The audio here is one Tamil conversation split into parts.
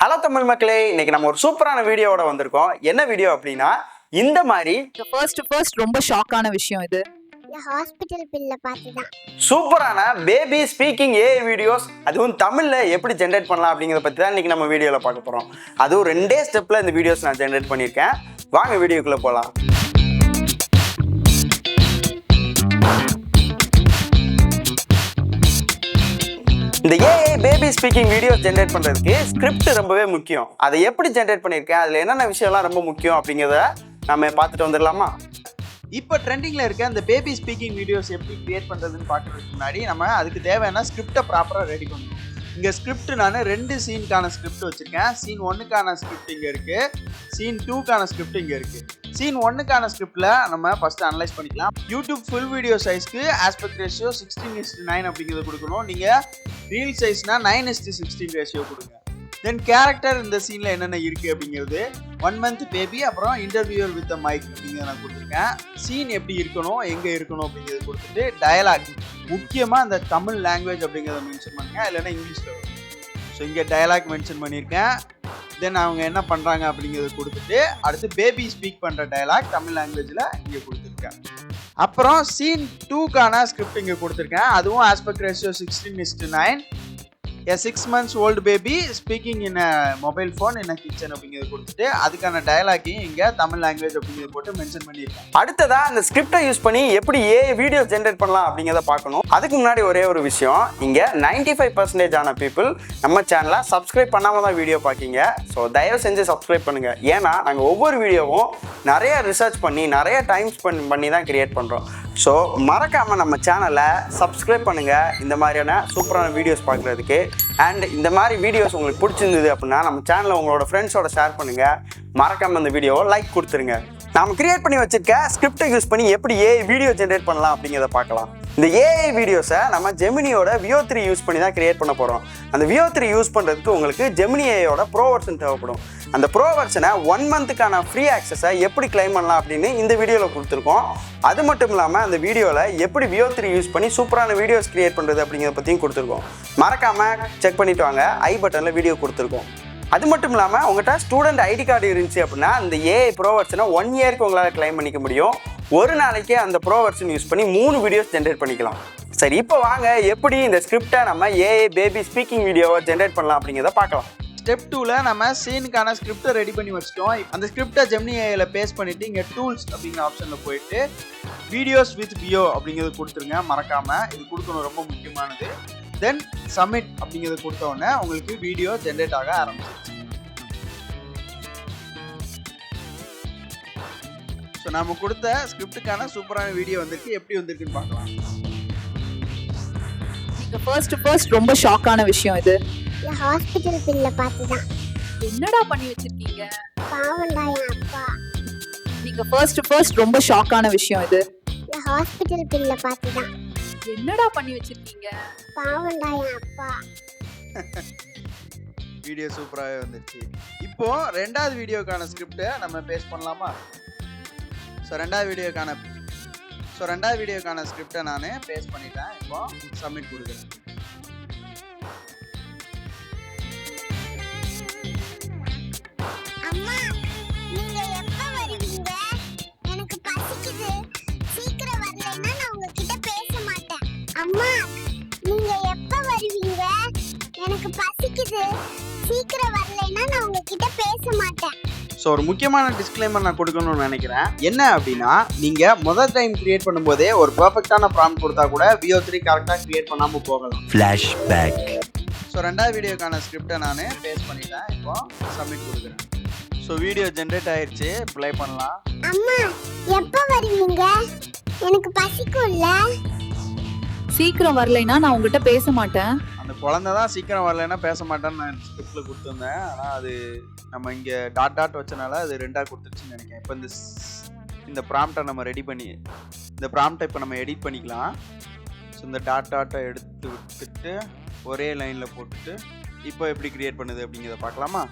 ஹலோ தமிழ் மக்களே, இன்னைக்கு நம்ம ஒரு சூப்பரான வீடியோவோட வந்திருக்கோம். என்ன வீடியோ அப்படின்னா, இந்த மாதிரி ஃபர்ஸ்ட் ரொம்ப ஷாக்கான விஷயம் இது. ஹாஸ்பிடல் பில்ல பார்த்துதான் சூப்பரான பேபி ஸ்பீக்கிங் ஏஐ வீடியோஸ், அதுவும் தமிழ்ல எப்படி ஜென்ரேட் பண்ணலாம் அப்படிங்கிறத பத்தி தான் இன்னைக்கு நம்ம வீடியோல பார்க்க போறோம். அதுவும் 2 ஸ்டெப்ல இந்த வீடியோஸ் நான் ஜென்ரேட் பண்ணியிருக்கேன். வாங்க வீடியோக்குள்ள போலாம். இந்த AI baby speaking videos generate பண்ணுறதுக்கு ஸ்கிரிப்ட் ரொம்பவே முக்கியம். அதை எப்படி ஜென்ரேட் பண்ணியிருக்கேன், அதில் என்னென்ன விஷயம்லாம் ரொம்ப முக்கியம் அப்படிங்கிறத நம்ம பார்த்துட்டு வந்துடலாமா? இப்போ ட்ரெண்டிங்கில் இருக்க அந்த பேபி ஸ்பீக்கிங் வீடியோஸ் எப்படி கிரியேட் பண்ணுறதுன்னு பார்க்குறதுக்கு முன்னாடி நம்ம அதுக்கு தேவையான ஸ்கிரிப்டை ப்ராப்பராக ரெடி பண்ணணும். இங்கே ஸ்கிரிப்ட் நான் 2 சீனுக்கான ஸ்கிரிப்ட் வச்சுருக்கேன். சீன் 1க்கான ஸ்கிரிப்ட் இங்கே இருக்குது, சீன் 2க்கான ஸ்கிரிப்ட் இங்கே இருக்குது. சீன் 1க்கான ஸ்கிரிப்டில் நம்ம ஃபஸ்ட்டு அனலைஸ் பண்ணிக்கலாம். யூடியூப் ஃபுல் வீடியோ சைஸ்க்கு ஆஸ்பெக்ட் ரேஷியோ 16:9 அப்படிங்கிறது கொடுக்கணும். நீங்கள் ரீல் சைஸ்னா 9:16 ரேஷியோ கொடுங்க. தென் கேரக்டர் இந்த சீனில் என்னென்ன இருக்குது அப்படிங்கிறது 1 month பேபி, அப்புறம் இன்டர்வியூர் வித் மைக் அப்படிங்கிறத நான் கொடுத்துருக்கேன். சீன் எப்படி இருக்கணும், எங்கே இருக்கணும் அப்படிங்கிறது கொடுத்துட்டு டயலாக் முக்கியமாக அந்த தமிழ் லாங்குவேஜ் அப்படிங்கிறத மென்ஷன் பண்ணுங்க, இல்லைன்னா இங்கிலீஷில் வரும். ஸோ இங்கே டயலாக் மென்ஷன் பண்ணியிருக்கேன். தென் அவங்க என்ன பண்ணுறாங்க அப்படிங்கிறத கொடுத்துட்டு அடுத்து பேபி ஸ்பீக் பண்ணுற டயலாக் தமிழ் லாங்குவேஜில் இங்கே கொடுத்துருக்கேன். அப்புறம் சீன் 2க்கான ஸ்கிரிப்ட் இங்கே கொடுத்துருக்கேன். அதுவும் aspect ratio 16:9. A 6 months old baby speaking in a mobile phone in a kitchen அப்படிங்கிறது கொடுத்துட்டு அதுக்கான டயலாக்கையும் இங்கே தமிழ் லாங்குவேஜ் அப்படிங்கிறது போட்டு மென்ஷன் பண்ணியிருக்கேன். அடுத்ததா அந்த ஸ்கிரிப்டை யூஸ் பண்ணி எப்படி ஏஐ வீடியோ ஜென்ரேட் பண்ணலாம் அப்படிங்கிறத பார்க்கணும். அதுக்கு முன்னாடி ஒரே ஒரு விஷயம், இங்கே 95% ஆன பீப்புள் நம்ம சேனலை சப்ஸ்கிரைப் பண்ணாமல் தான் வீடியோ பார்க்கிங்க. ஸோ தயவு செஞ்சு சப்ஸ்கிரைப் பண்ணுங்கள். ஏன்னா நாங்கள் ஒவ்வொரு வீடியோவும் நிறைய ரிசர்ச் பண்ணி நிறைய டைம் ஸ்பெண்ட் பண்ணி தான் கிரியேட் பண்ணுறோம். ஸோ மறக்காமல் நம்ம சேனலை சப்ஸ்கிரைப் பண்ணுங்கள் இந்த மாதிரியான சூப்பரான வீடியோஸ் பார்க்குறதுக்கு. அண்ட் இந்த மாதிரி வீடியோஸ் உங்களுக்கு பிடிச்சிருந்தது அப்படின்னா நம்ம சேனலை உங்களோட ஃப்ரெண்ட்ஸோட ஷேர் பண்ணுங்கள். மறக்காமல் இந்த வீடியோவை லைக் கொடுத்துருங்க. நாம் கிரியேட் பண்ணி வச்சிருக்க ஸ்கிரிப்டை யூஸ் பண்ணி எப்படி ஏஐ வீடியோ ஜென்ரேட் பண்ணலாம் அப்படிங்கிறத பார்க்கலாம். இந்த ஏஐ வீடியோஸை நம்ம ஜெமினியோட Veo 3 யூஸ் பண்ணி தான் கிரியேட் பண்ண போகிறோம். அந்த Veo 3 யூஸ் பண்ணுறதுக்கு உங்களுக்கு Gemini AIயோட ப்ரோ வெர்ஷன் தேவைப்படும். அந்த ப்ரோ வெர்ஷனை 1 monthக்கான ஃப்ரீ ஆக்சஸை எப்படி கிளைம் பண்ணலாம் அப்படின்னு இந்த வீடியோவில் கொடுத்துருக்கோம். அது மட்டும் இல்லாமல் அந்த வீடியோவில் எப்படி Veo 3 யூஸ் பண்ணி சூப்பரான வீடியோஸ் கிரியேட் பண்ணுறது அப்படிங்கிறத பற்றியும் கொடுத்துருக்கோம். மறக்காமல் செக் பண்ணிட்டு வாங்க, ஐ பட்டனில் வீடியோ கொடுத்துருக்கோம். அது மட்டும் இல்லாமல் உங்கள்கிட்ட ஸ்டூடெண்ட் ஐடி கார்டு இருந்துச்சு அப்படின்னா அந்த ஏஐ ப்ரோ வெர்ஷனை 1 yearக்கு உங்களால் கிளைம் பண்ணிக்க முடியும். ஒரு நாளைக்கே அந்த ப்ரோ வெர்ஷன் யூஸ் பண்ணி 3 வீடியோஸ் ஜென்ரேட் பண்ணிக்கலாம். சரி, இப்போ வாங்க எப்படி இந்த ஸ்கிரிப்டை நம்ம ஏஐ பேபி ஸ்பீக்கிங் வீடியோவை ஜென்ரேட் பண்ணலாம் அப்படிங்கிறத பார்க்கலாம். ஸ்டெப் 2ல நம்ம சீனுக்கான ஸ்கிரிப்டை ரெடி பண்ணி வச்சுட்டோம். அந்த ஸ்கிரிப்டை Gemini AIல பேஸ்ட் பண்ணிவிட்டு இங்கே டூல்ஸ் அப்படிங்கிற ஆப்ஷனில் போயிட்டு வீடியோஸ் வித் Veo அப்படிங்கிறது கொடுத்துருங்க. மறக்காமல் இது கொடுக்கணும், ரொம்ப முக்கியமானது. தென் சப்மிட் அப்படிங்கிறது கொடுத்தோடனே உங்களுக்கு வீடியோ ஜென்ரேட் ஆக ஆரம்பிச்சிருச்சு. ஸோ நம்ம கொடுத்த ஸ்கிரிப்டுக்கான சூப்பரான வீடியோ வந்திருக்கு. எப்படி வந்திருக்குன்னு பார்க்கலாம். ஃபர்ஸ்ட் ரொம்ப ஷாக்கான விஷயம் இது. ஹாஸ்பிடல் பில்ல பார்த்துதான். என்னடா பண்ணி வச்சிருக்கீங்க? பாவம்டா என் அப்பா. நீங்க ஃபர்ஸ்ட் ரொம்ப ஷாக்கான விஷயம் இது. ஹாஸ்பிடல் பில்ல பார்த்துதான். என்னடா பண்ணி வச்சிருக்கீங்க? பாவம்டா என் அப்பா. வீடியோ சூப்பராகவே வந்துருச்சு. இப்போ 2வது வீடியோக்கான ஸ்கிரிப்டை நம்ம பேஸ்ட் பண்ணலாமா? ஸோ 2வது வீடியோக்கான ஸ்கிரிப்டை நான் பேஸ்ட் பண்ணிட்டேன். இப்போ சப்மிட் கொடுக்குறேன். அம்மா, நீங்க எப்ப வருவீங்க? எனக்கு பசிக்குது. சீக்கிரம் வரலைன்னா நான் உங்ககிட்ட பேச மாட்டேன். அம்மா, நீங்க எப்ப வருவீங்க? எனக்கு பசிக்குது. சீக்கிரம் வரலைன்னா நான் உங்ககிட்ட பேச மாட்டேன். ஸோ ஒரு முக்கியமான டிஸ்க்ளைமர் நான் கொடுக்கணும்னு நினைக்கிறேன். என்ன அப்படின்னா, நீங்கள் முதல் டைம் கிரியேட் பண்ணும்போதே ஒரு பர்ஃபெக்டான ப்ராம்ப்ட் கொடுத்தா கூட Veo 3 கரெக்டாக கிரியேட் பண்ணாமல் போகலாம். ஃப்ளாஷ்பேக். ஸோ 2வது வீடியோக்கான ஸ்கிரிப்டை நான் பேஸ்ட் பண்ணிட்டேன். இப்போ சப்மிட் கொடுக்குறேன். ஸோ வீடியோ ஜென்ரேட் ஆயிடுச்சு. ப்ளே பண்ணலாம். அம்மா, எப்ப வருவீங்க? எனக்கு பசிக்கும்ல. சீக்கிரம் வரலைன்னா நான் உங்ககிட்ட பேச மாட்டேன். அந்த குழந்தை தான் சீக்கிரம் வரலைன்னா பேச மாட்டேன்னு நான் ஸ்கிரிப்டில் கொடுத்துருந்தேன். ஆனால் அது நம்ம இங்கே டாட் வச்சனால அது 2ஆக கொடுத்துருச்சுன்னு நினைக்கிறேன். இப்போ இந்த ப்ராம்ப்டை நம்ம இந்த ப்ராம்ப்டை இப்போ நம்ம எடிட் பண்ணிக்கலாம். ஸோ இந்த டாட்டை எடுத்து விட்டுட்டு ஒரே லைனில் போட்டுட்டு இப்போ எப்படி கிரியேட் பண்ணுது அப்படிங்கிறத பார்க்கலாமா?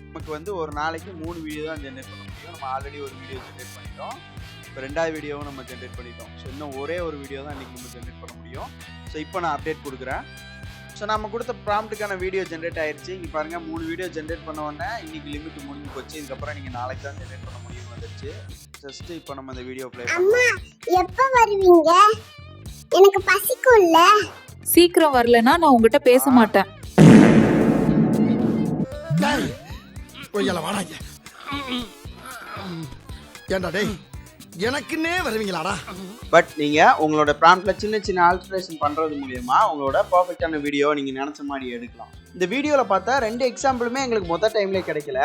நமக்கு ஒரு நாளைக்கு 3 வீடியோ தான் ஜென்ரேட் பண்ண முடியும். நம்ம ஆல்ரெடி ஒரு வீடியோ ஜென்ரேட் பண்ணிட்டோம். இப்போ 2வது வீடியோவும் நம்ம ஜென்ரேட் பண்ணிட்டோம். ஸோ இன்னும் ஒரே ஒரு வீடியோ தான் இன்றைக்கி நம்ம ஜென்ரேட் பண்ண முடியும். ஸோ இப்போ நான் அப்டேட் கொடுக்குறேன். ஸோ நம்ம கொடுத்த ப்ராம்ப்ட்டுக்கான வீடியோ ஜென்ரேட் ஆயிடுச்சு. இங்கே பாருங்கள் 3 வீடியோ ஜென்ரேட் பண்ண உடனே இன்றைக்கி லிமிட் முடிஞ்சு போச்சு. இதுக்கப்புறம் நீங்கள் நாளைக்கு தான் ஜென்ரேட் பண்ண முடியும் வந்துருச்சு. ஜஸ்ட்டு இப்போ நம்ம இந்த வீடியோ ப்ளே அம்மா எப்போ வருவீங்க? எனக்கு பசிக்கும்ல. சீக்கிரம் வரலைன்னா நான் உங்ககிட்ட பேச மாட்டேன். ஏண்டா டேய் எனக்குன்னே வருவீங்களாடா. பட் நீங்கள் உங்களோட ப்ராம்ப்டில் சின்ன சின்ன ஆல்ட்ரேஷன் பண்ணுறது மூலியமா உங்களோட பர்ஃபெக்டான வீடியோ நீங்கள் நினச்ச மாதிரி எடுக்கலாம். இந்த வீடியோவில் பார்த்தா 2 எக்ஸாம்பிளுமே எங்களுக்கு மொத்த டைம்லேயே கிடைக்கல.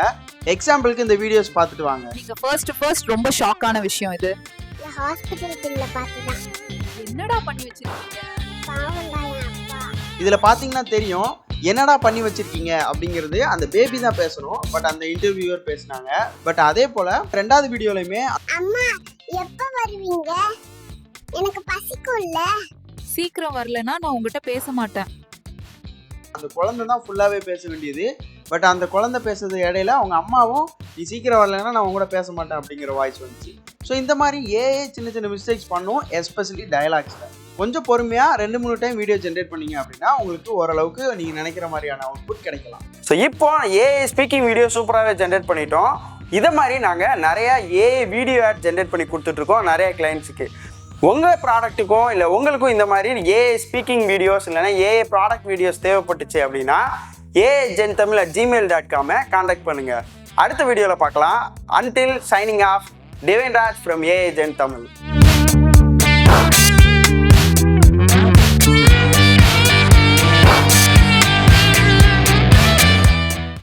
எக்ஸாம்பிளுக்கு இந்த வீடியோஸ் பார்த்துட்டு வாங்க. நீங்க ஃபர்ஸ்ட் ரொம்ப ஷாக்கான விஷயம் இது. நான் ஹாஸ்பிடல் பில்ல பார்த்துதான். என்னடா பண்ணி வச்சிருக்கீங்க? பாவம்டா என் அப்பா. இதில் பார்த்தீங்கன்னா தெரியும் என்னடா பண்ணி வச்சிருக்கீங்க அப்படிங்கிறது அந்த பேபி தான் பேசணும். பட் அந்த இன்டர்வியூவர் பேசினாங்க. பட் அதே போல் 2வது வீடியோலையுமே அம்மா எப்போ வருவீங்க? எனக்கு பசிக்கும்ல. சீக்கிரம் வரலைன்னா நான் உங்ககிட்ட பேச மாட்டேன். அந்த குழந்தை தான் ஃபுல்லாகவே பேச வேண்டியது. பட் அந்த குழந்தை பேசுறது இடையில அவங்க அம்மாவும் நீ சீக்கிரம் வரலைன்னா நான் உங்க கூட பேச மாட்டேன் அப்படிங்கிற வாய்ஸ் வந்துச்சு. ஸோ இந்த மாதிரி ஏஏ சின்ன சின்ன மிஸ்டேக்ஸ் பண்ணும், எஸ்பெஷலி டயலாக்ஸில். கொஞ்சம் பொறுமையாக 2-3 டைம் வீடியோ ஜென்ரேட் பண்ணீங்க அப்படின்னா உங்களுக்கு ஓரளவுக்கு நீங்கள் நினைக்கிற மாதிரியான அவுட்புட் கிடைக்கலாம். ஸோ இப்போ ஏஐ ஸ்பீக்கிங் வீடியோ சூப்பராகவே ஜென்ரேட் பண்ணிட்டோம். இதை மாதிரி நாங்கள் நிறையா ஏஐ வீடியோ ஆட் ஜென்ரேட் பண்ணி கொடுத்துட்ருக்கோம் நிறைய கிளைண்ட்ஸுக்கு. உங்கள் ப்ராடக்ட்டுக்கும் இல்லை உங்களுக்கும் இந்த மாதிரி ஏஐ ஸ்பீக்கிங் வீடியோஸ் இல்லைன்னா ஏஐ ப்ராடக்ட் வீடியோஸ் தேவைப்பட்டுச்சு அப்படின்னா aigentamil@gmail.com கான்டாக்ட் பண்ணுங்கள். அடுத்த வீடியோவில் பார்க்கலாம். Until signing off, Devendra from AI Gen Tamil.